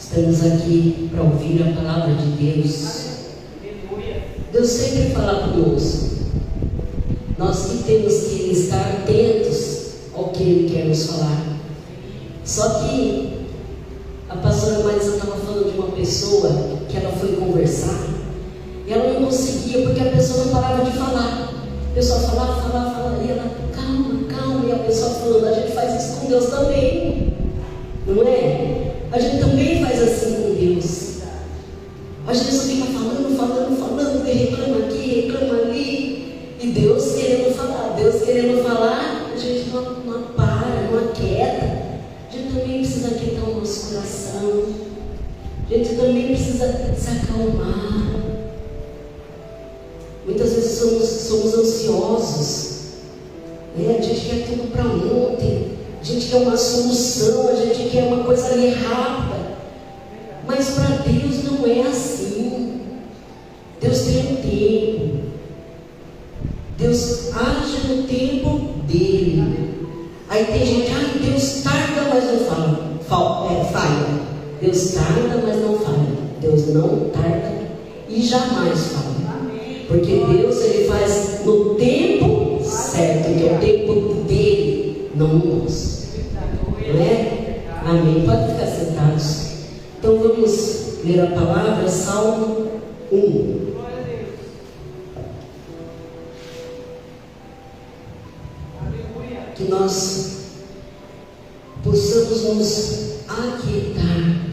Estamos aqui para ouvir a palavra de Deus. Deus sempre fala conosco. Nós que temos que estar atentos ao que Ele quer nos falar. Só que a pastora Marisa estava falando de uma pessoa que ela foi conversar e ela não conseguia, porque a pessoa não parava de falar. A pessoa falava, e ela, calma, e a pessoa falando. A gente faz isso com Deus também, não é? A gente também faz assim com Deus. A gente só fica falando, e reclama aqui, reclama ali, e Deus querendo falar, a gente não para, não aquieta. A gente também precisa aquietar o nosso coração, a gente também precisa se acalmar. Muitas vezes somos ansiosos, né? A gente quer tudo para ontem, a gente quer uma solução, a gente quer uma coisa ali rápida, mas para Deus não é assim. Deus tem um tempo, Deus age no tempo dele. Aí tem gente, Deus tarda, mas não falha. Deus tarda, mas não falha. Deus não tarda e jamais falha. Porque Deus, Ele faz no tempo certo, que é o tempo dele, não o nosso. Não é? Amém. Pode ficar sentados. Então vamos ler a palavra, Salmo 1. Que nós possamos nos aquietar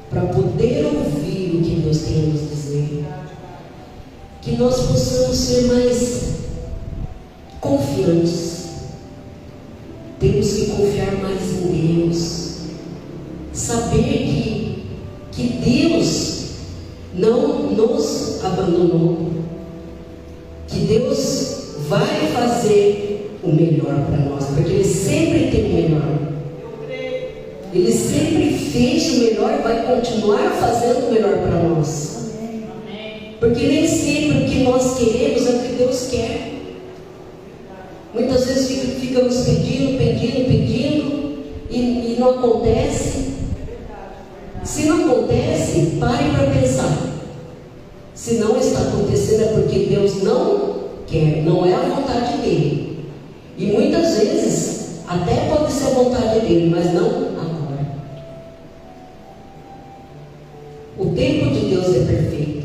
para poder ouvir o que Deus tem a nos dizer. Que nós possamos ser mais confiantes. Temos que confiar mais em Deus. Saber que Deus não nos abandonou. Que Deus vai fazer o melhor para nós, porque Ele sempre tem o melhor. Ele sempre fez o melhor e vai continuar fazendo o melhor para nós. Porque nem sempre o que nós queremos é o que Deus quer. Muitas vezes ficamos pedindo e não acontece. Se não acontece, pare para pensar. Se não está acontecendo é porque Deus não quer, não é a vontade dele. E muitas vezes até pode ser a vontade dele, mas não agora. O tempo de Deus é perfeito.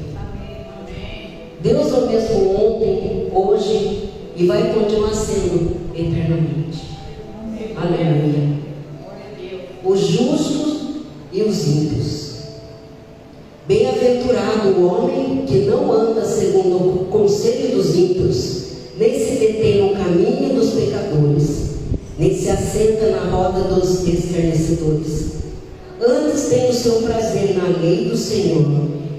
Deus é o mesmo ontem, hoje e vai continuar sendo eternamente. Aleluia. Os justos e os ímpios. Bem-aventurado o homem que não anda segundo o conselho dos ímpios, nem se detém no caminho dos pecadores, nem se assenta na roda dos escarnecedores. Antes tem o seu prazer na lei do Senhor,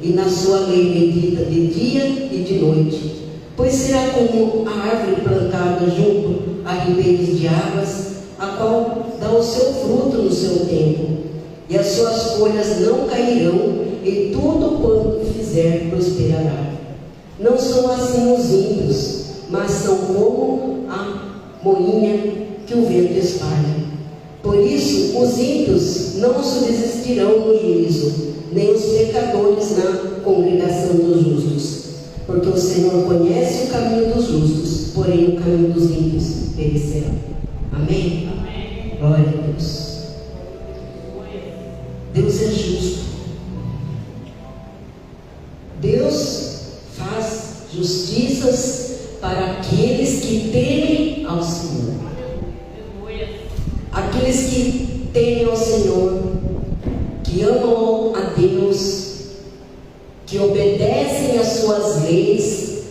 e na sua lei medita de dia e de noite. Pois será como a árvore plantada junto a ribeiros de águas, a qual dá o seu fruto no seu tempo, e as suas folhas não cairão, e tudo quanto fizer prosperará. Não são assim os ímpios, mas são como a moinha que o vento espalha. Por isso, os ímpios não subsistirão no juízo, nem os pecadores na congregação dos justos. Porque o Senhor conhece o caminho dos justos, porém o caminho dos ímpios perecerá. Amém? Amém. Glória a Deus. Deus é justo. Deus faz justiças para aqueles que temem ao Senhor. Aqueles que temem ao Senhor, que amam a Deus, que obedecem às suas leis,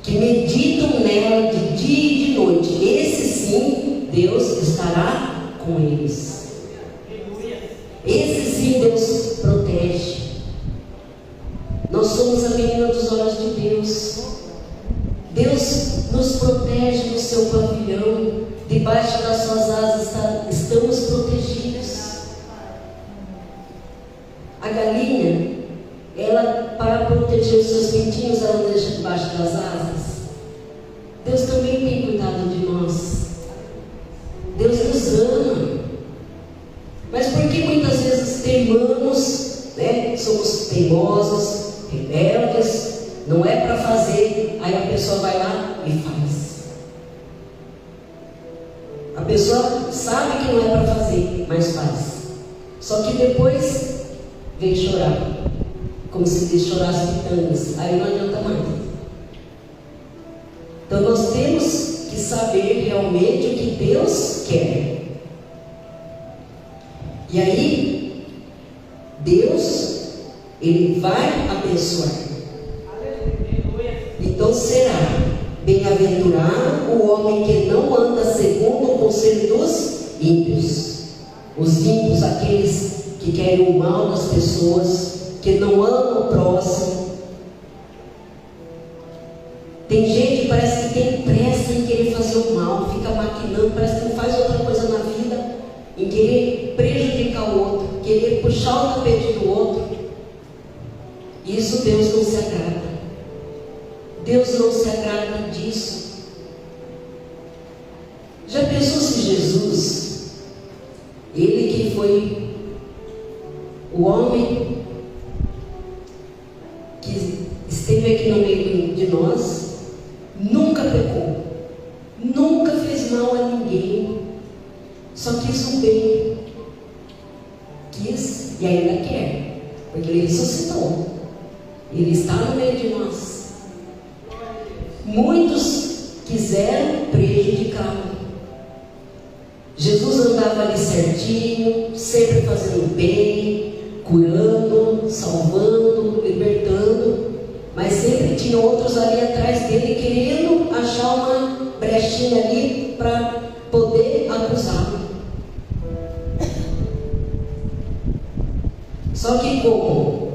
que meditam nela de dia e de noite. Esse sim, Deus estará com eles. Esse sim, Deus protege. Nós somos a menina dos olhos de Deus. Deus nos protege no seu pavilhão. Debaixo das suas asas estamos protegidos. A galinha, ela, para proteger os seus pintinhos, ela deixa debaixo das asas. Deus também tem cuidado de nós. Deus nos ama. Mas por que muitas vezes teimamos teimosos, rebeldes, não é para fazer, aí a pessoa vai lá e faz. A pessoa sabe que não é para fazer, mas faz. Só que depois vem chorar, como se diz, chorar as pitangas, aí não adianta mais. Então nós temos que saber realmente o que Deus quer. E aí, Deus, Ele vai abençoar. Então será bem-aventurado o homem que não anda segundo o conselho dos ímpios. Os ímpios, aqueles que querem o mal das pessoas, que não amam o próximo. Tem gente que parece que tem pressa em querer fazer o mal, fica maquinando, parece que não faz outra coisa na vida, em querer prejudicar o outro, querer puxar o tapete do outro. Isso Deus não se agrada. Deus não se agrada disso. Já pensou se Jesus, Ele que foi o homem que esteve aqui no meio de nós, nunca pecou, nunca fez mal a ninguém, só quis o bem, quis e ainda quer, porque Ele ressuscitou, Ele está no meio de nós. Muitos quiseram prejudicá-lo. Jesus andava ali certinho, sempre fazendo bem, curando, salvando, libertando, mas sempre tinha outros ali atrás dele querendo achar uma brechinha ali para poder acusá-lo. Só que como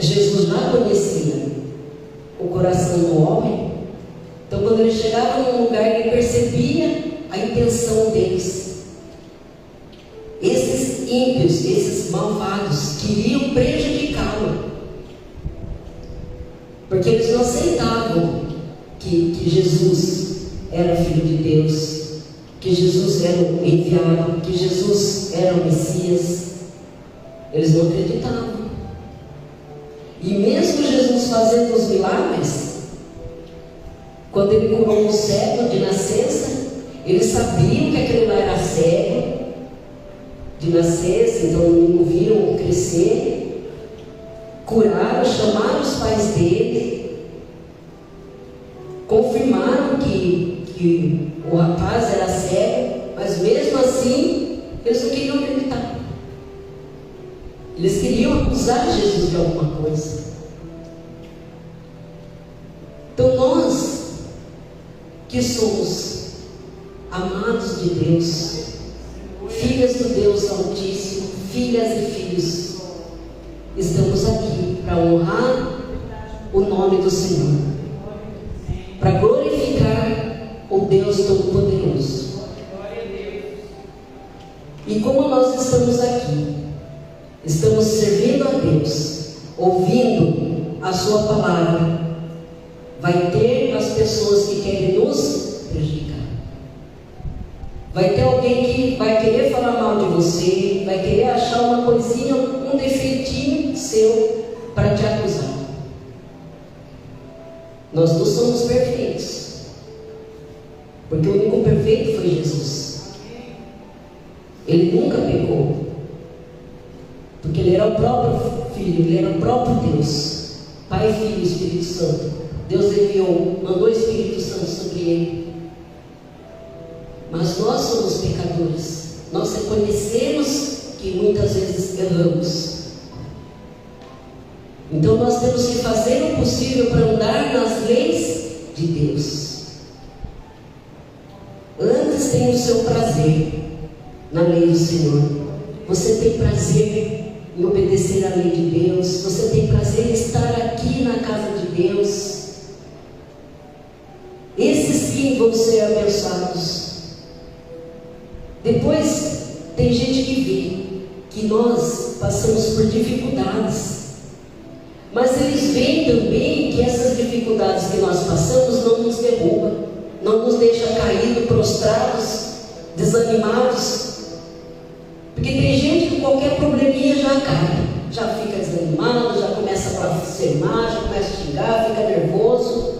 Jesus já conhecia o coração do homem, então quando ele chegava num lugar, ele percebia a intenção deles. Esses ímpios, esses malvados, queriam prejudicá-lo, porque eles não aceitavam que Jesus era filho de Deus, que Jesus era o enviado, que Jesus era o Messias. Eles não acreditavam. E mesmo Jesus fazendo os milagres, quando ele curou um cego de nascença, eles sabiam que aquele lá era cego de nascença, então não viram crescer, curaram, chamaram os pais dele, confirmaram que o rapaz era cego, mas mesmo assim eles não queriam acreditar. Eles queriam acusar Jesus de alguma coisa. Então nós que somos amados de Deus, filhas do Deus Altíssimo, filhas e filhos, estamos aqui para honrar o nome do Senhor, para glorificar o Deus Todo-Poderoso. E como nós estamos aqui, estamos servindo a Deus, ouvindo a Sua palavra, vai ter as pessoas que querem nos prejudicar. Vai ter alguém que vai querer falar mal de você, vai querer achar uma coisinha, um defeitinho seu para te acusar. Nós não somos perfeitos, porque o único perfeito foi Jesus. Ele nunca pecou, porque Ele era o próprio Filho, Ele era o próprio Deus, Pai, Filho e Espírito Santo. Deus enviou, mandou o Espírito Santo sobre Ele. Mas nós somos pecadores, nós reconhecemos que muitas vezes erramos. Então nós temos que fazer o possível para andar nas leis de Deus. Antes tem o seu prazer na lei do Senhor. Você tem prazer em obedecer à lei de Deus, você tem prazer em estar aqui na casa de Deus. Esses sim vão ser abençoados. Depois, tem gente que vê que nós passamos por dificuldades, mas eles veem também que essas dificuldades que nós passamos não nos derrubam, não nos deixa caídos, prostrados, desanimados, porque tem gente que qualquer probleminha já cai. já fica desanimado, já começa a blasfemar, já começa a xingar, fica nervoso,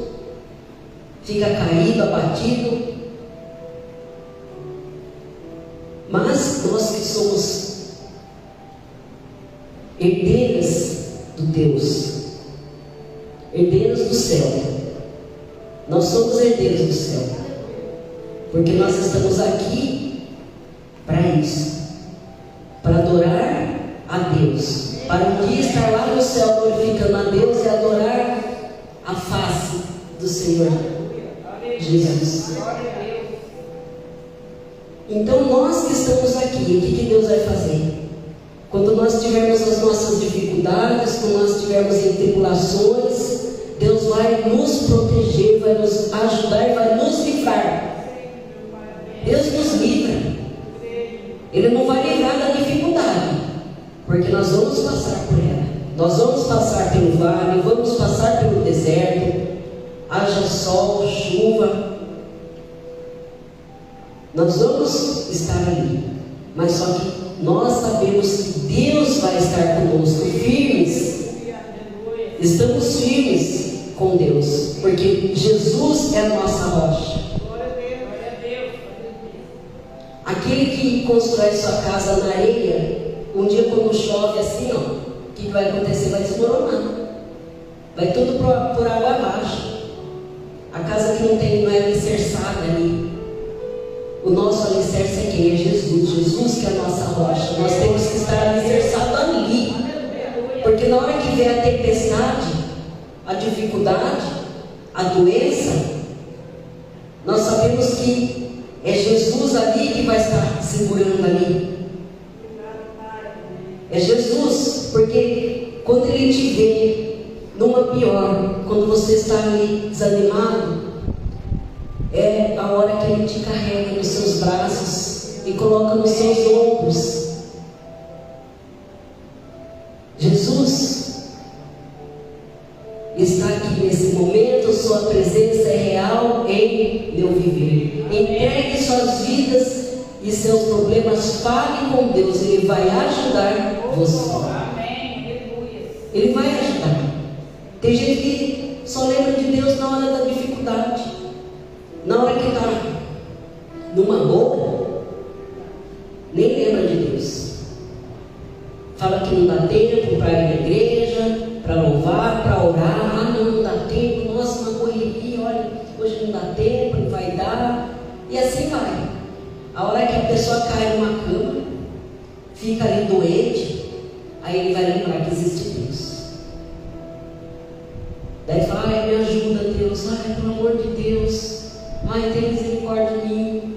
fica caído, abatido. Mas nós que somos herdeiras do Deus, herdeiros do céu, nós somos herdeiros do céu, porque nós estamos aqui para isso, para adorar a Deus, para um dia estar lá no céu glorificando a Deus e adorar a face do Senhor Jesus. Então nós que estamos aqui, o que Deus vai fazer? Quando nós tivermos as nossas dificuldades, quando nós tivermos em tribulações, Deus vai nos proteger, vai nos ajudar, vai nos livrar. Deus nos livra. Ele não vai livrar da dificuldade, porque nós vamos passar por ela. Nós vamos passar pelo vale, vamos passar pelo deserto, haja sol, chuva. Nós vamos estar ali, mas só que nós sabemos que Deus vai estar conosco, firmes. Estamos firmes com Deus, porque Jesus é a nossa rocha. Aquele que constrói sua casa na areia, um dia quando chove assim, ó, o que vai acontecer? Vai desmoronar, vai tudo por água abaixo. A casa que não é alicerçada ali, o nosso alicerce é quem? É Jesus. Jesus que é a nossa rocha. Nós temos que estar alicerçados ali, porque na hora que vier a tempestade, a dificuldade, a doença, nós sabemos que é Jesus ali que vai estar segurando ali. É Jesus, porque quando Ele te vê numa pior, quando você está ali desanimado, é a hora que Ele te carrega nos seus braços e coloca nos seus ombros. Jesus está aqui nesse momento, sua presença é real em meu viver. Entregue suas vidas e seus problemas, fale com Deus, Ele vai ajudar você. Ele vai ajudar. Tem gente que só lembra de Deus na hora da dificuldade, na hora que está numa boa, nem lembra de Deus. Fala que não dá tempo para ir na igreja, para louvar, para orar. Ah, não dá tempo, nossa, uma correria, olha, hoje não dá tempo, não vai dar. E assim vai. A hora que a pessoa cai numa cama, fica ali doente, aí ele vai lembrar que existe Deus. Daí fala, ai, me ajuda Deus, ai, pelo amor de Deus, ai, tem misericórdia de mim.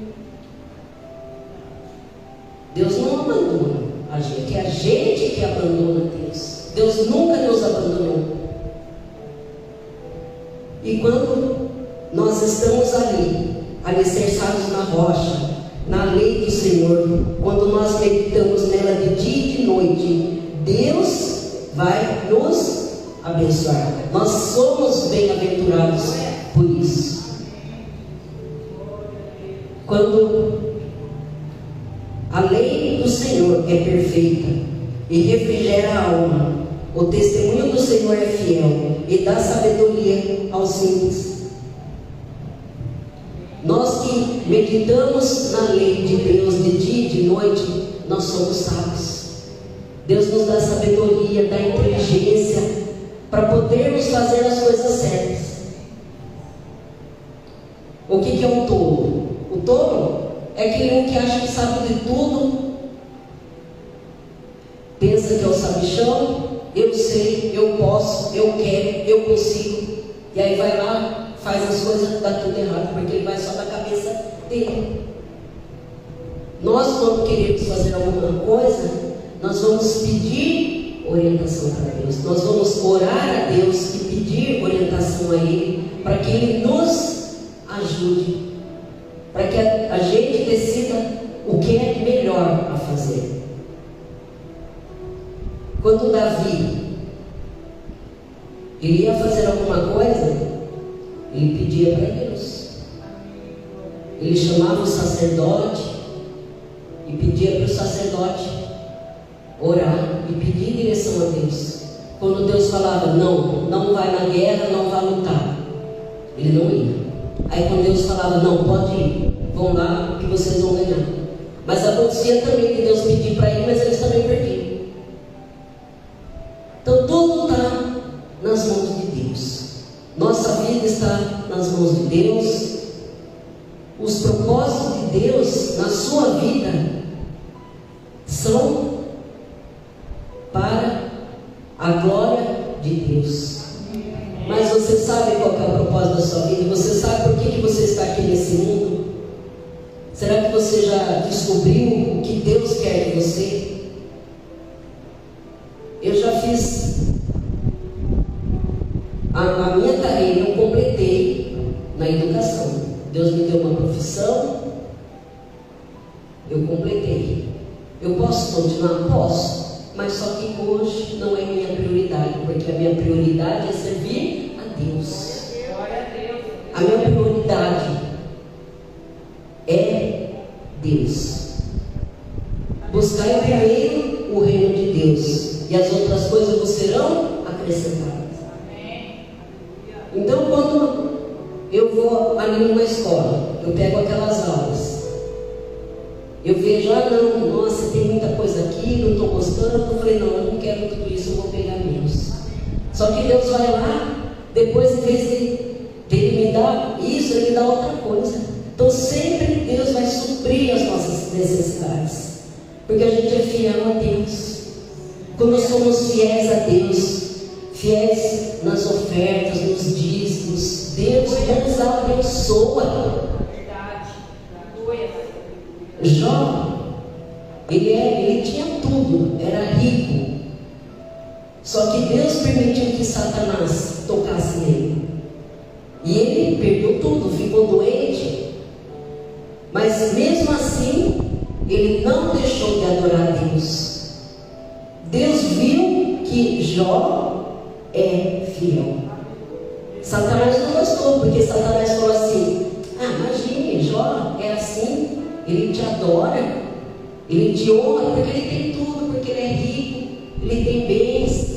Deus não abandona a gente, é a gente que abandona Deus. Deus nunca nos abandonou. E quando nós estamos ali, alicerçados na rocha, na lei do Senhor, quando nós meditamos nela de dia e de noite, Deus vai nos abençoar. Nós somos bem-aventurados por isso. Quando a lei do Senhor é perfeita e refrigera a alma, o testemunho do Senhor é fiel e dá sabedoria aos simples. Nós que meditamos na lei de Deus de dia e de noite, nós somos sábios. Deus nos dá sabedoria, dá inteligência para podermos fazer as coisas certas. O que é um tolo? O tolo é aquele que acha que sabe de tudo, pensa que é o sabichão, eu sei, eu posso, eu quero, eu consigo, e aí vai lá, faz as coisas, dá tudo errado, porque ele vai só da cabeça dele. Nós, quando queremos fazer alguma coisa, nós vamos pedir orientação para Deus, nós vamos orar a Deus e pedir orientação a Ele, para que Ele nos ajude, para que a gente decida o que é melhor a fazer. Quando Davi ele ia fazer alguma coisa, ele pedia para Deus. Ele chamava o sacerdote e pedia para o sacerdote orar e pedir direção a Deus. Quando Deus falava, não vai na guerra, não vai lutar, ele não ia. Aí quando Deus falava, não, pode ir, vão lá que vocês vão ganhar. Mas acontecia também que Deus pedia para ir, mas eles também perdiam. Então tudo está nas mãos de Deus. Nossa vida está nas mãos de Deus. Os propósitos de Deus na sua vida são para a glória de Deus. Mas você sabe qual é o propósito da sua vida? Você sabe por que você está aqui nesse mundo? Será que você já descobriu o que Deus quer de você? Eu já fiz a minha carreira, eu completei na educação. Deus me deu uma profissão, eu completei. Eu posso continuar? Posso. Mas só que hoje não é minha prioridade, porque a minha prioridade é servir a Deus. A minha prioridade é Deus. Buscar primeiro o reino de Deus, e as outras coisas vos serão acrescentadas. Então, quando eu vou ali numa escola, eu pego aquelas aulas, eu vejo, nossa, tem muita coisa aqui, não estou gostando. Eu falei, eu não quero tudo isso, eu vou pegar menos. Só que Deus vai lá, depois, em vez de Ele me dar isso, Ele me dá outra coisa. Então sempre Deus vai suprir as nossas necessidades, porque a gente é fiel a Deus. Quando somos fiéis a Deus, fiéis nas ofertas, nos dízimos, Deus nos abençoa. Jó, ele tinha tudo, era rico. Só que Deus permitiu que Satanás tocasse nele. E ele perdeu tudo, ficou doente. Mas mesmo assim, ele não deixou de adorar a Deus. Deus viu que Jó é fiel. Satanás não gostou, porque Satanás falou assim: imagine, Jó é assim. Ele te adora, ele te honra, porque ele tem tudo, porque ele é rico, ele tem bens,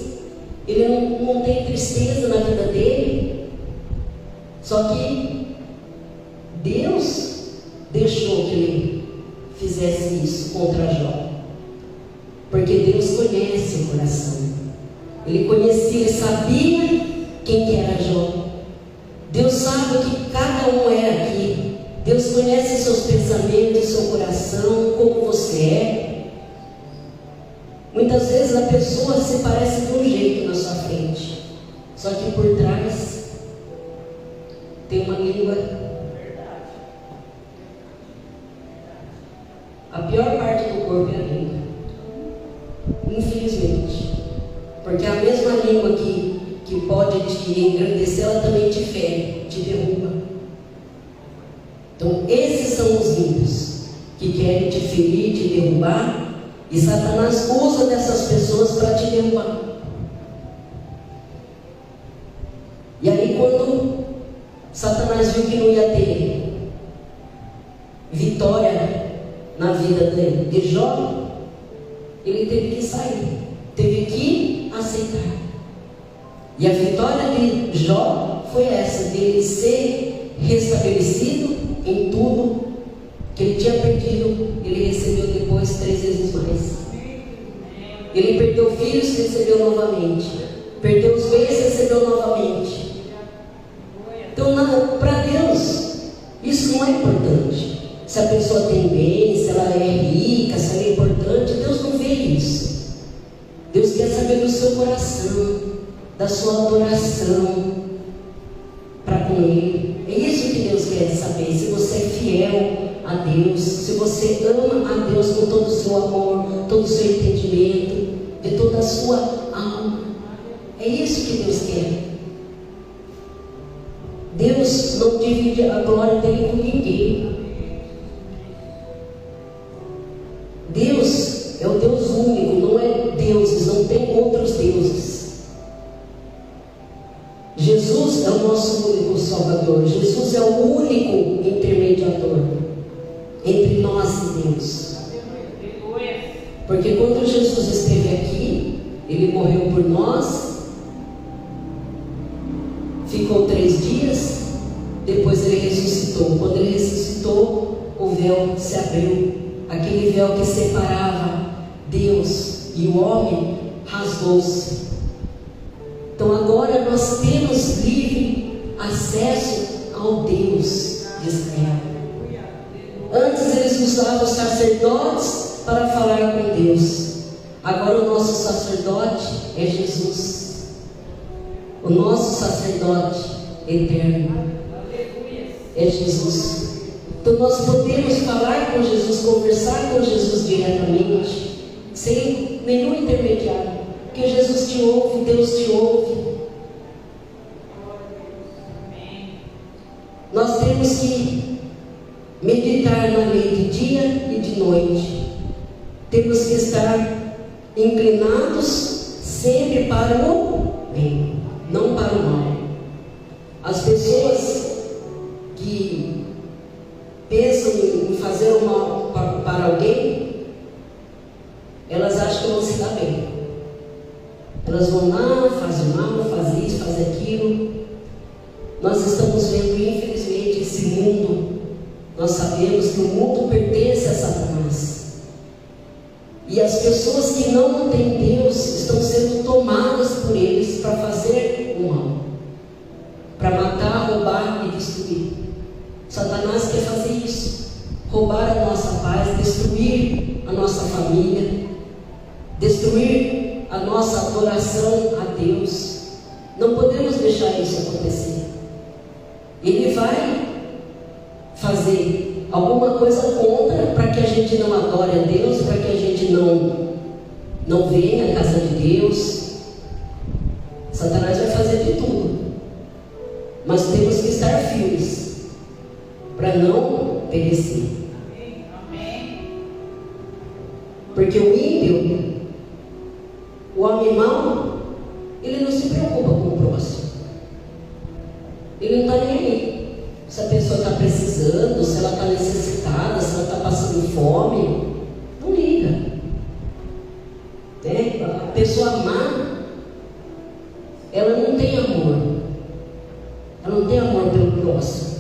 ele não tem tristeza na vida dele. Só que Deus deixou que ele fizesse isso contra Jó, porque Deus conhece o coração. Ele conhecia, ele sabia quem que era Jó. Deus sabe o que cada um é aqui. Deus conhece seus pensamentos, seu coração, como você é. Muitas vezes a pessoa se parece de um jeito na sua frente, só que por trás tem uma língua. A pior parte do corpo é a língua, infelizmente, porque a mesma língua que pode te engrandecer, ela também te fere, te derruba. Então esses são os ímpios que querem te ferir, te derrubar, e Satanás usa dessas pessoas para te derrubar. E aí, quando Satanás viu que não ia ter vitória na vida de Jó, ele teve que sair, teve que aceitar. E a vitória de Jó foi essa, de ele ser restabelecido em tudo que ele tinha perdido. Ele recebeu depois 3 vezes mais. Ele perdeu filhos, recebeu novamente. Perdeu os bens, recebeu novamente. Então, para Deus, isso não é importante. Se a pessoa tem bens, se ela é rica, se ela é importante, Deus não vê isso. Deus quer saber do seu coração, da sua adoração para com Ele. É isso que Deus quer saber. Se você é fiel a Deus, se você ama a Deus com todo o seu amor, todo o seu entendimento, de toda a sua alma. É isso que Deus quer. Deus não divide a glória dele com ninguém. Deus é o Deus único, não é deuses, não tem outros deuses. Jesus é o nosso único Salvador. Jesus é o único intermediador entre nós e Deus. Porque quando Jesus esteve aqui, Ele morreu por nós, ficou 3 dias, depois ele ressuscitou. Quando ele ressuscitou, o véu se abriu. Aquele véu que separava Deus e o homem rasgou-se. Então agora nós temos livre acesso ao Deus de Israel. Antes eles usavam os sacerdotes para falar com Deus. Agora o nosso sacerdote é Jesus. O nosso sacerdote eterno é Jesus. Então nós podemos falar com Jesus, conversar com Jesus diretamente, sem nenhum intermediário. Porque Jesus te ouve, Deus te ouve. Nós temos que meditar na lei de dia e de noite. Temos que estar inclinados sempre para o bem, não para o mal. As pessoas que pensam em fazer o mal para alguém, elas acham que vão se dar bem. Elas vão lá, fazem o mal, fazem isso, fazem aquilo. Nós estamos vendo, infelizmente, esse mundo. Nós sabemos que o mundo pertence a Satanás. E as pessoas que não têm Deus estão sendo tomadas por eles para fazer o mal, para matar, roubar e destruir. Satanás quer fazer isso, roubar a nossa paz, destruir a nossa família, destruir a nossa adoração a Deus. Não podemos deixar isso acontecer. Ele vai fazer alguma coisa contra para que a gente não adore a Deus, para que a gente não venha à casa de Deus. Satanás vai fazer de tudo, mas temos que estar firmes para não perecer. Porque o ímpio, o homem mau, ele não se preocupa com o próximo. Ele não está nem aí. Se a pessoa está precisando, se ela está necessitada, se ela está passando fome, não liga. A pessoa má, ela não tem amor. Ela não tem amor pelo próximo.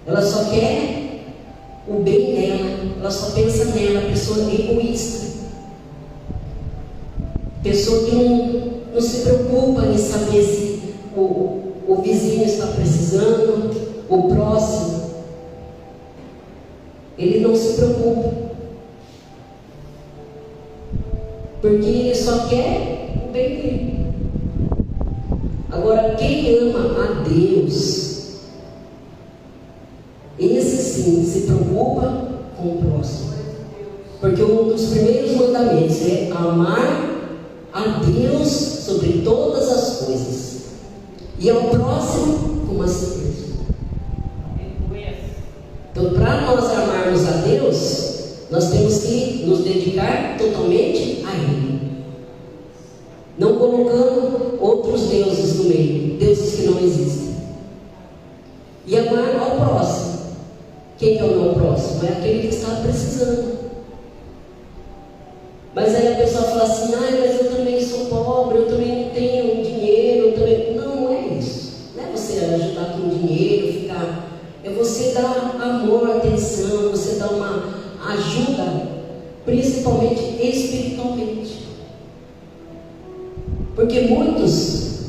Ela só quer o bem dela. Ela só pensa nela. A pessoa é egoísta. Pessoa que não se preocupa em saber se o vizinho está precisando, o próximo. Ele não se preocupa, porque ele só quer o bem dele. Agora, quem ama a Deus, esse sim se preocupa com o próximo. Porque um dos primeiros mandamentos é amar a Deus sobre todas as coisas e ao próximo como a si mesmo. Então, para nós amarmos a Deus, nós temos que nos dedicar totalmente a Ele, não colocando outros deuses no meio, deuses que não existem. E amar ao próximo. Quem que é o meu próximo? É aquele que está precisando. Mas aí a pessoa fala assim: mas eu também sou pobre, eu também não tenho dinheiro, eu também... Não é isso. Não é você ajudar com dinheiro, ficar... É você dar amor, atenção, você dar uma ajuda, principalmente espiritualmente. Porque muitos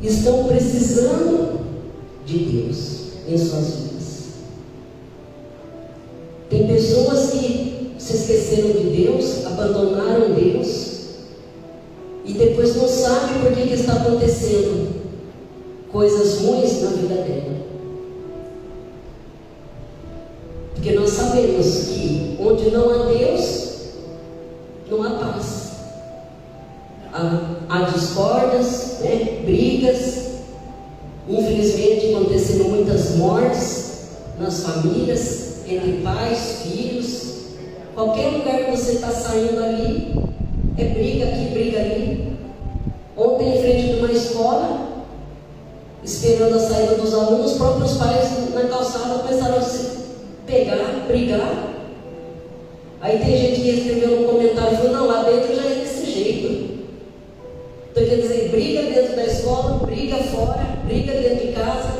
estão precisando de Deus em suas vidas. Tem pessoas que se esqueceram de Deus, abandonaram Deus e depois não sabem por que está acontecendo coisas ruins na vida dela. Porque nós sabemos que onde não há Deus, não há paz. Há discórdias, brigas. Infelizmente aconteceram muitas mortes nas famílias, entre pais, filhos. Qualquer lugar que você está saindo ali, é briga aqui, briga ali. Ontem, em frente de uma escola, esperando a saída dos alunos, os próprios pais na calçada começaram a se pegar, brigar. Aí tem gente que escreveu no comentário e falou: não, lá dentro já é desse jeito. Então, quer dizer, briga dentro da escola, briga fora, briga dentro de casa.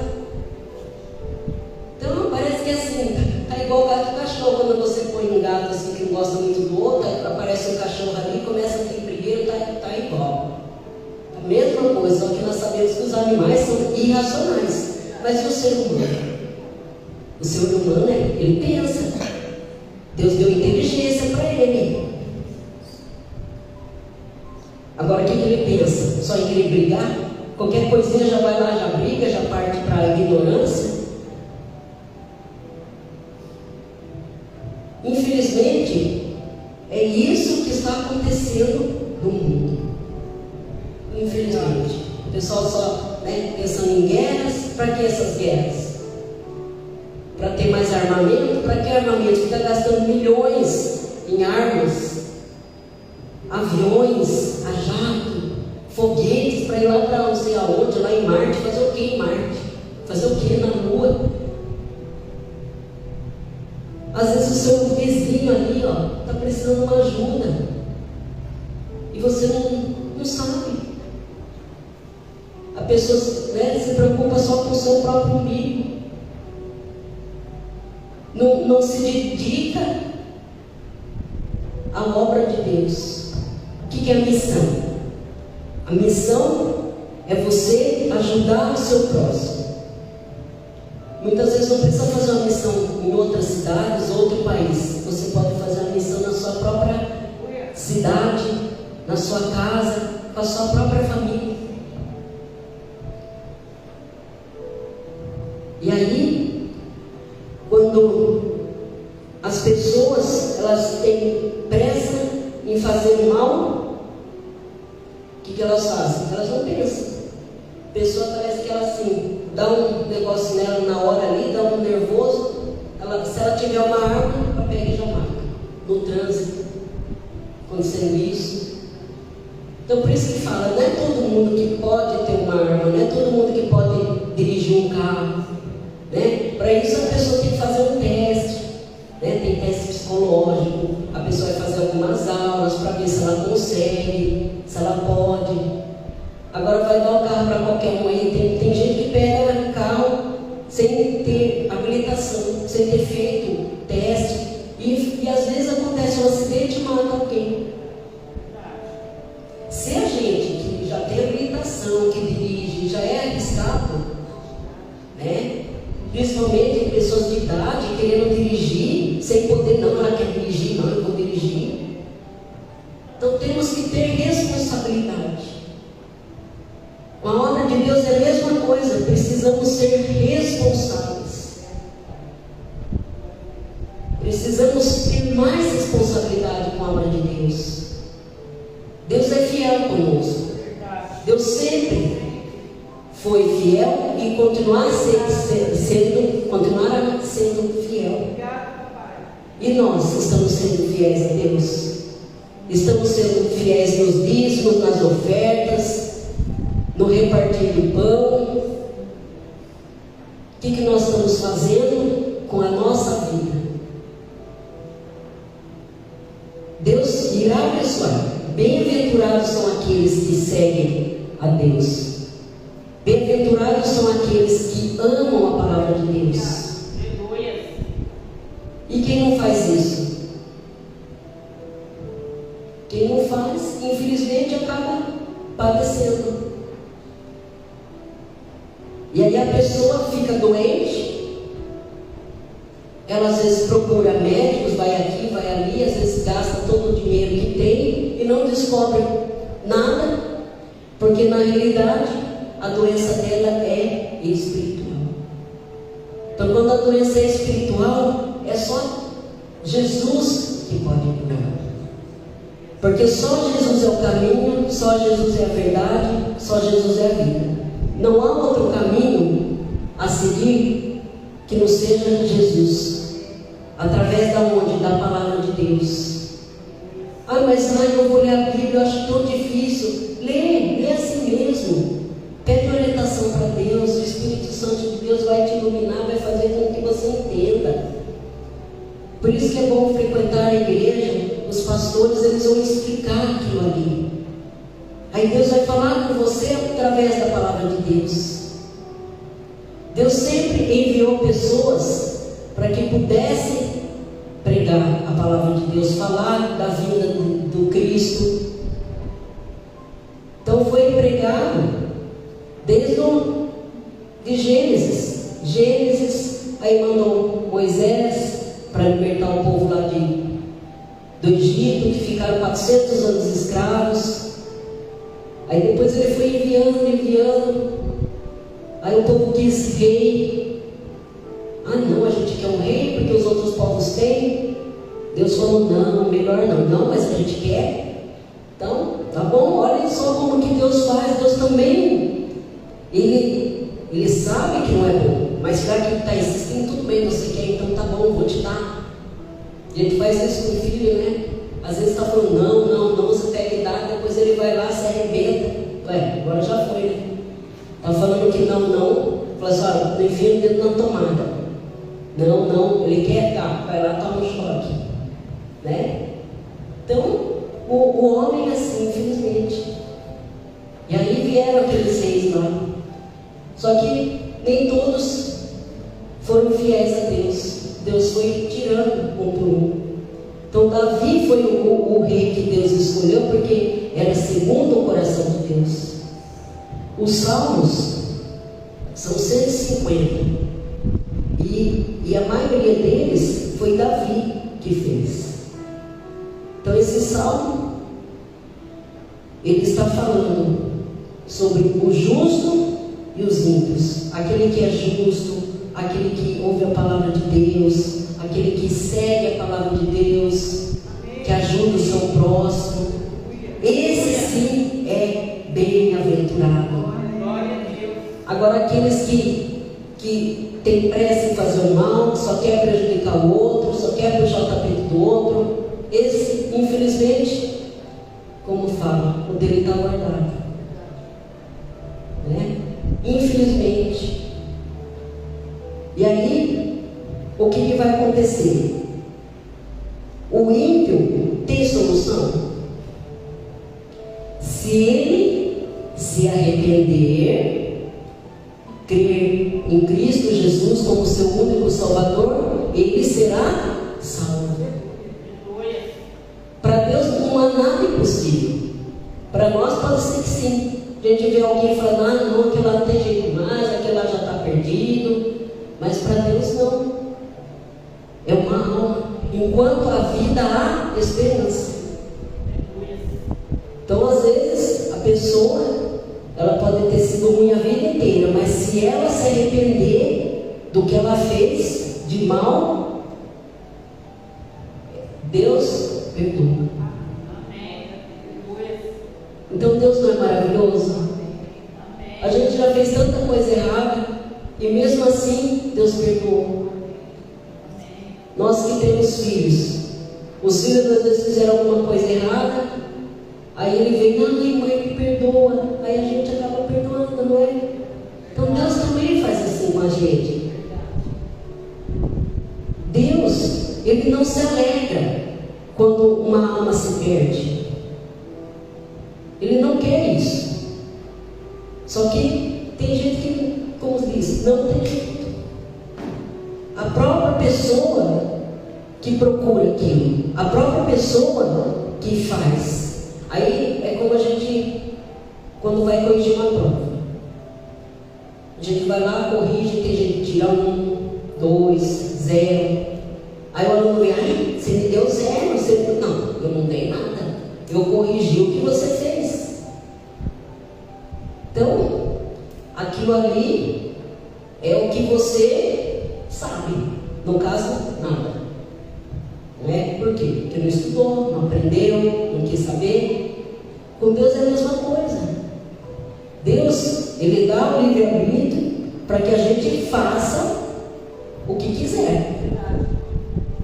Então, parece que assim, tá igual gato e cachorro. Quando você põe um gato assim que não gosta muito do outro, aí aparece um cachorro ali, começa aquele brigueiro, tá igual. A mesma coisa, só que nós sabemos que os animais são irracionais. Mas e o ser humano? O ser humano, ele pensa. Deus deu inteligência para ele. Agora, o que ele pensa? Só em querer brigar? Qualquer coisinha já vai lá, já briga, já parte para a ignorância. Infelizmente, é isso que está acontecendo no mundo. Infelizmente. O pessoal só pensando em guerras. Para que essas guerras? Para ter mais armamento? Para que armamento? Fica gastando milhões em armas, aviões, a jato, foguetes para ir lá para não sei aonde, lá em Marte. Fazer o que em Marte? Fazer o que na Lua? Às vezes o seu vizinho ali está precisando de uma ajuda e você não sabe. A pessoa se preocupa só com o seu próprio umbigo. Não se dedica à obra de Deus. O que é a missão? A missão é você ajudar o seu próximo. Muitas vezes não precisa fazer uma missão em outras cidades, outro país. Você pode fazer a missão na sua própria cidade, na sua casa, com a sua própria família. E aí, quando as pessoas elas têm pressa em fazer o mal, o que elas fazem? Elas não pensam. A pessoa parece que ela assim, dá um negócio nela na hora ali, dá um nervoso, se ela tiver uma arma, ela pega e já mata. No trânsito, acontecendo isso. Então por isso que fala, não é todo mundo que pode ter uma arma, não é todo mundo que pode dirigir um carro. Para isso a pessoa tem que fazer um teste, tem teste psicológico, a pessoa vai fazer algumas aulas para ver se ela consegue, se ela pode. Agora vai dar o carro para qualquer um aí, tem gente que pega carro sem ter habilitação, sem ter feito teste, e às vezes acontece um acidente e mata alguém. Se a gente que já tem habilitação, que dirige, já é arriscado, principalmente pessoas de idade querendo dirigir, sem poder, não, ela quer dirigir, não, eu vou dirigir. Então temos que ter responsabilidade. Com a obra de Deus é a mesma coisa, precisamos ser responsáveis. Precisamos ter mais responsabilidade com a obra de Deus. Deus é fiel conosco. Deus sempre foi fiel e continuará sendo fiel. E nós estamos sendo fiéis a Deus. Estamos sendo fiéis nos dízimos, nas ofertas, no repartir do pão. O que nós estamos fazendo com a nossa vida? Deus irá abençoar. Bem-aventurados são aqueles que seguem a Deus. Bem-aventurados são aqueles que amam a palavra de Deus. E quem não faz isso? Quem não faz, infelizmente, acaba padecendo. E aí a pessoa fica doente, ela às vezes procura médicos, vai aqui, vai ali, às vezes gasta todo o dinheiro que tem e não descobre nada, porque na realidade a doença dela é espiritual. Então quando a doença é espiritual, é só Jesus que pode curar. Porque só Jesus é o caminho, só Jesus é a verdade, só Jesus é a vida. Não há outro caminho a seguir que não seja Jesus. Através da onde? Da palavra de Deus. Mas mãe, eu vou ler a Bíblia, eu acho tão difícil. Lê assim mesmo. Pede orientação para Deus, o Espírito Santo de Deus vai te iluminar, vai fazer com que você entenda. Por isso que é bom frequentar a igreja. Os pastores, eles vão explicar aquilo ali. A Aí Deus vai falar com você através da palavra de Deus. Deus sempre enviou pessoas para que pudessem pregar a palavra de Deus, falar da vinda do Cristo. Então foi pregado desde de Gênesis, aí mandou Moisés para libertar o povo lá do Egito, que ficaram 400 anos escravos. Aí depois ele foi enviando. Aí o povo quis rei. Ah não, a gente quer um rei porque os outros povos têm. Deus falou, não, melhor não. Não, mas a gente quer. Então, tá bom, olhem só como que Deus faz. Deus também, Ele sabe que não é bom, mas já que está insistindo, tudo bem, você quer, então tá bom, vou te dar. A gente faz isso com o filho, né? Às vezes está falando, não, você pega e dá, depois ele vai lá, se arrebenta. Ué, agora já foi, né? Está falando que não, fala assim, olha, não enfia o dedo na tomada. Não, ele quer cá, vai lá, toma um choque. Né? Então, o homem é assim, infelizmente. E aí vieram aqueles reis lá. Só que nem todos foram fiéis a Deus. Deus foi tirando um por um. Então Davi foi o rei que Deus escolheu, porque era segundo o coração de Deus. Os salmos são 150. E a maioria deles foi Davi que fez. Então esse salmo, ele está falando sobre o justo e os ímpios, aquele que é justo, aquele que ouve a palavra de Deus, aquele que segue a palavra de Deus, que ajuda o seu próximo. Esse sim é bem-aventurado. Agora aqueles que têm pressa em fazer o mal, só quer prejudicar o outro, só quer puxar o tapete do outro, esse, infelizmente, como fala, o dele está guardado, né? Infelizmente. E aí, o que vai acontecer? O ímpio tem solução? Se ele se arrepender, crer em Cristo Jesus como seu único Salvador, ele será salvo. Para Deus não há nada impossível. Para nós pode ser que sim. A gente vê alguém falando, não, aquele lá não tem jeito mais, aquele lá já está perdido. Mas para Deus não. É uma alma. Enquanto há vida, há esperança. Então, às vezes, a pessoa, ela pode ter sido ruim a vida inteira, mas se ela se arrepender do que ela fez de mal, Deus perdoa. Então Deus não é maravilhoso? A gente já fez tanta coisa errada e mesmo assim Deus perdoou. Nós que temos filhos, os filhos às vezes fizeram alguma coisa errada, aí ele vem, não, mãe, me perdoa, aí a gente acaba perdoando, não é? Então Deus também faz assim com a gente. Deus, Ele não se alegra quando uma alma se perde. Ele não quer isso. Só que tem gente que, como diz, não tem jeito. A própria pessoa que procura aquilo, a própria pessoa que faz. Aí é como a gente, quando vai corrigir uma prova, a gente vai lá, corrige, tem gente que tira 1, 2, 0. Aí o aluno vem, ai, você me deu 0, você... Não, eu não dei nada. Eu corrigi o que você fez. Então, aquilo ali é o que você sabe. No caso, nada. Não é? Por quê? Porque não estudou, não aprendeu, não quis saber. Com Deus é a mesma coisa. Deus, Ele dá o livre-arbítrio para que a gente faça o que quiser.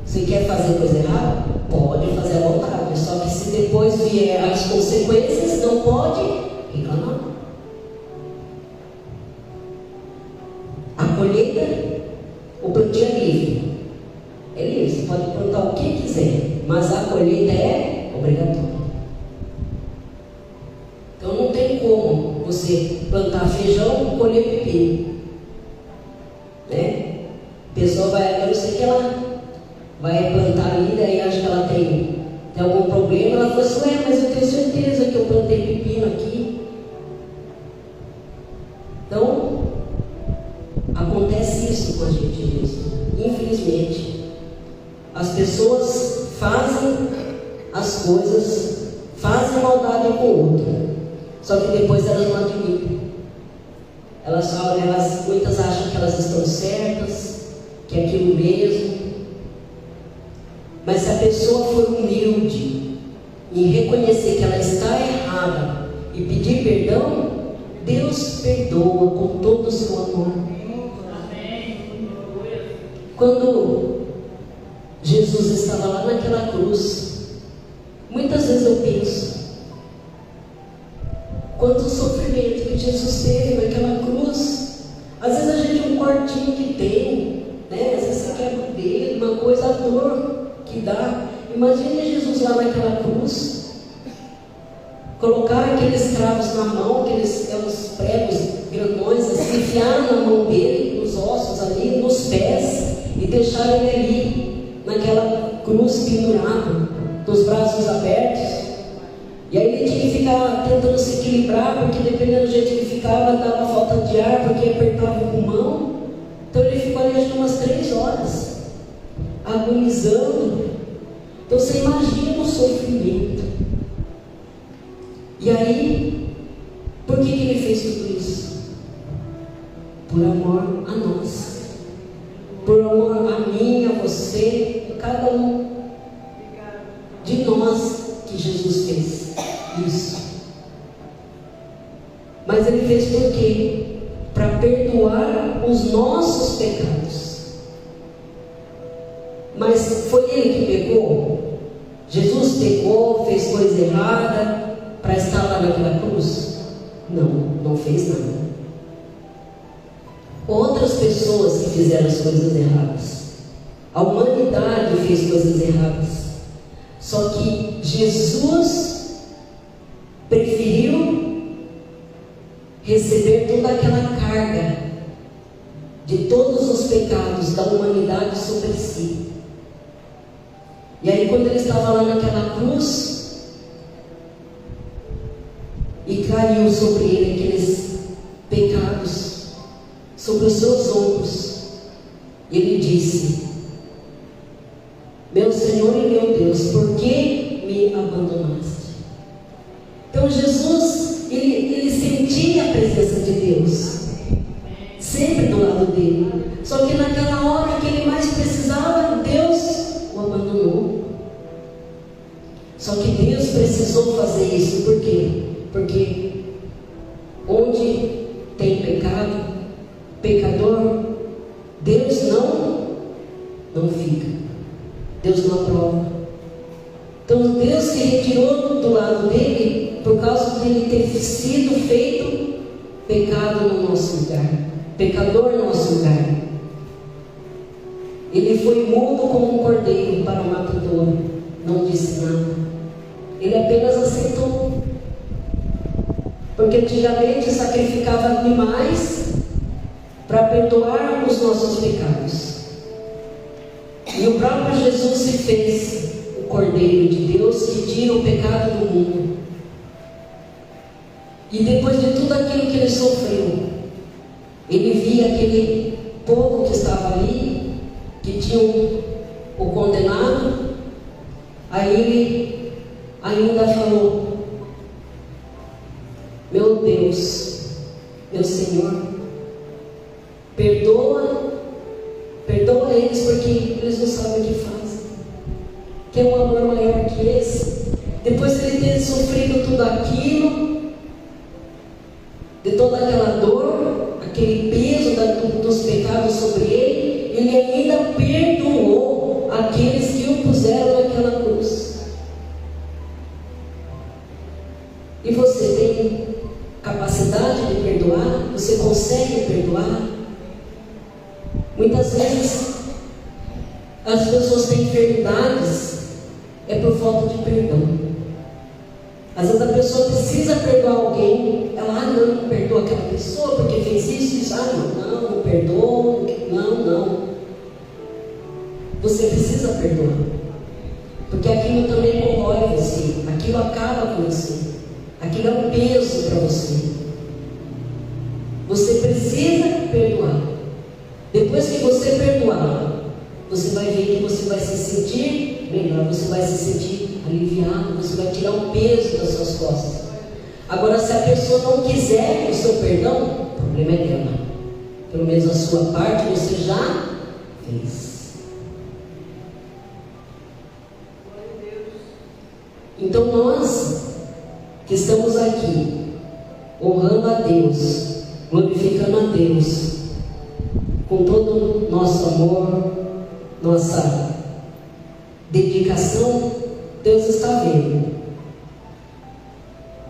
Você quer fazer coisa errada? Pode fazer à vontade. Só que se depois vier as consequências, não pode reclamar. A colheita, o plantio é livre. É livre, você pode plantar o que quiser, mas a colheita é obrigatória. Então não tem você plantar feijão, colher pepino, né? A pessoa vai, eu não sei que ela vai plantar ali, daí acha que ela tem algum problema, ela fala assim, mas eu tenho certeza que eu plantei pepino aqui. Então, acontece isso com a gente mesmo, infelizmente. As pessoas fazem as coisas, fazem maldade com o outro, só que depois elas não admitem. Muitas acham que elas estão certas, que é aquilo mesmo. Mas se a pessoa for humilde em reconhecer que ela está errada e pedir perdão, Deus perdoa com todo o seu amor. Quando Jesus estava lá naquela cruz, muitas vezes eu penso, quanto sofrimento que Jesus teve naquela cruz. Às vezes a gente um cortinho que tem, né? Às vezes você quebra o dedo, uma coisa, a dor que dá. Imagina Jesus lá naquela cruz, colocaram aqueles cravos na mão, aqueles pregos grandões, assim, enfiaram na mão dele, nos ossos ali, nos pés, e deixaram ele ali, naquela cruz pendurado, dos braços abertos. E aí ele tinha que ficar tentando se equilibrar, porque dependendo do jeito que ele ficava, dava falta de ar, porque apertava o pulmão. Então ele ficou ali acho que umas 3 horas, agonizando. Então você imagina o sofrimento. E aí, por que ele fez tudo isso? Por amor a nós, por amor a mim, a você, a cada um de nós que Jesus fez isso. Mas ele fez por quê? Para perdoar os nossos pecados. Mas foi ele que pecou? Jesus pecou, fez coisa errada para estar lá naquela cruz? Não, não fez nada. Outras pessoas que fizeram as coisas erradas. A humanidade fez coisas erradas. Só que Jesus preferiu receber toda aquela carga de todos os pecados da humanidade sobre si. E aí quando ele estava lá naquela cruz e caiu sobre ele aqueles pecados, sobre os seus ombros, ele disse: meu Senhor e meu Deus, por que me abandonaste? Então Jesus, ele sentia a presença de Deus, sempre do lado dele. Só que naquela hora que ele mais precisava, Deus o abandonou. Só que Deus precisou fazer isso, por quê? Porque onde tem pecado, pecador, Deus não fica. Deus não aprova. Então Deus se retirou do lado dele por causa de ele ter sido feito pecado no nosso lugar, pecador no nosso lugar. Ele foi mudo como um cordeiro para o matadouro, não disse nada. Ele apenas aceitou. Porque antigamente sacrificava animais para perdoar os nossos pecados. E o próprio Jesus se fez o Cordeiro de Deus que tira o pecado do mundo. E depois de tudo aquilo que ele sofreu, ele via aquele povo que estava ali, que tinha o condenado. Aí ele ainda falou: meu Deus, meu Senhor, perdoa eles, porque eles não sabem o que fazem. Quer um amor maior que esse? Depois de ele ter sofrido tudo aquilo, de toda aquela dor, aquele peso dos pecados sobre ele, ele ainda perdoou aqueles que o puseram naquela cruz. E você tem capacidade de perdoar? Você consegue perdoar? Muitas vezes as pessoas têm enfermidades por falta de perdão. Às vezes a pessoa precisa perdoar alguém, ela não perdoa aquela pessoa porque fez isso. Ah, não perdoo. Não. Você precisa perdoar. Porque aquilo também corrói você. Aquilo acaba com você. Aquilo é um peso para você. Você precisa perdoar. Depois que você perdoar, você vai ver que você vai se sentir melhor. Você vai se sentir aliviado. Você vai tirar um peso das suas costas. Agora, se a pessoa não quiser o seu perdão, o problema é dela. Pelo menos a sua parte você já fez. Então nós que estamos aqui honrando a Deus, glorificando a Deus, com todo o nosso amor, nossa dedicação, Deus está vendo.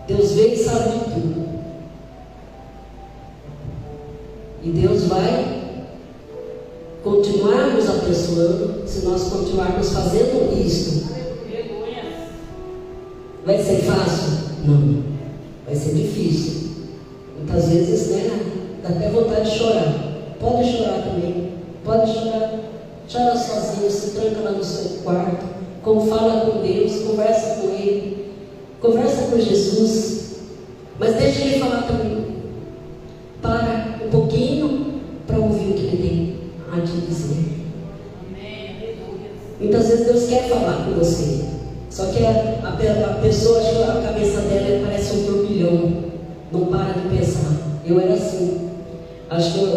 Deus vê e sabe de tudo. E Deus vai continuar nos abençoando se nós continuarmos fazendo isto. Vai ser fácil? Não. Vai ser difícil. Muitas vezes, dá até vontade de chorar. Pode chorar também. Pode chorar. Chora sozinho, se tranca lá no seu quarto. Fala com Deus, conversa com Ele. Conversa com Jesus. Mas deixa Ele falar também. Para um pouquinho para ouvir o que Ele tem a te dizer. Muitas vezes Deus quer falar com você. Só que a pessoa, a cabeça dela parece um turbilhão. Não para de pensar. Eu era assim. Acho que eu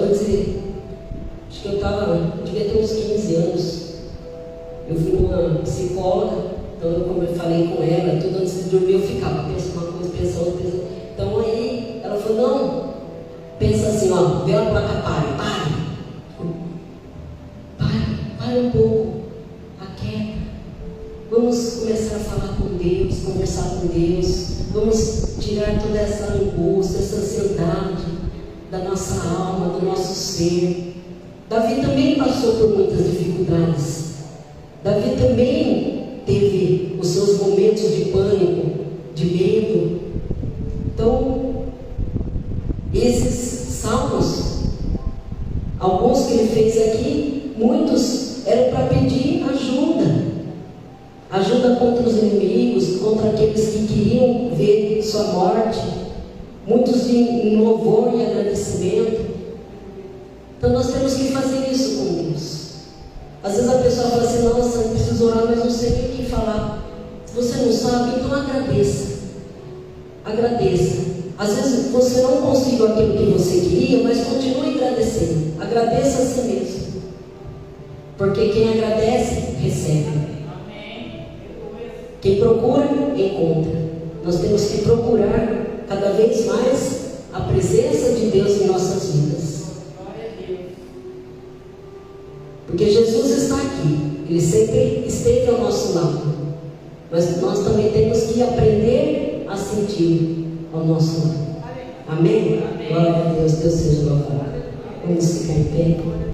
devia ter uns 15 anos. Eu fui numa psicóloga, então como eu falei com ela, tudo antes de dormir eu ficava, pensa uma coisa, pensa outra, pensa. Então aí ela falou, não, pensa assim, vê a placa, pare um pouco, aquieta. Vamos começar a falar com Deus, conversar com Deus. Vamos tirar toda essa angústia, essa ansiedade da nossa alma, do nosso ser. Davi também passou por muitas dificuldades. Davi também teve os seus momentos de pânico, de medo. Então, esses salmos, alguns que ele fez aqui, muitos eram para pedir ajuda. Ajuda contra os inimigos, contra aqueles que queriam ver sua morte. Muitos em louvor e agradecimento. Então nós temos que fazer isso com Deus. Às vezes a pessoa fala assim, nossa, eu preciso orar, mas não sei o que falar. Se você não sabe, então agradeça. Agradeça. Às vezes você não conseguiu aquilo que você queria, mas continue agradecendo. Agradeça a si mesmo. Porque quem agradece, recebe. Quem procura, encontra. Nós temos que procurar cada vez mais a presença de Deus em nossas vidas. Porque Jesus está aqui. Ele sempre esteve ao nosso lado. Mas nós também temos que aprender a sentir ao nosso lado. Amém? Glória a Deus. Deus seja louvado. Vamos ficar em pé.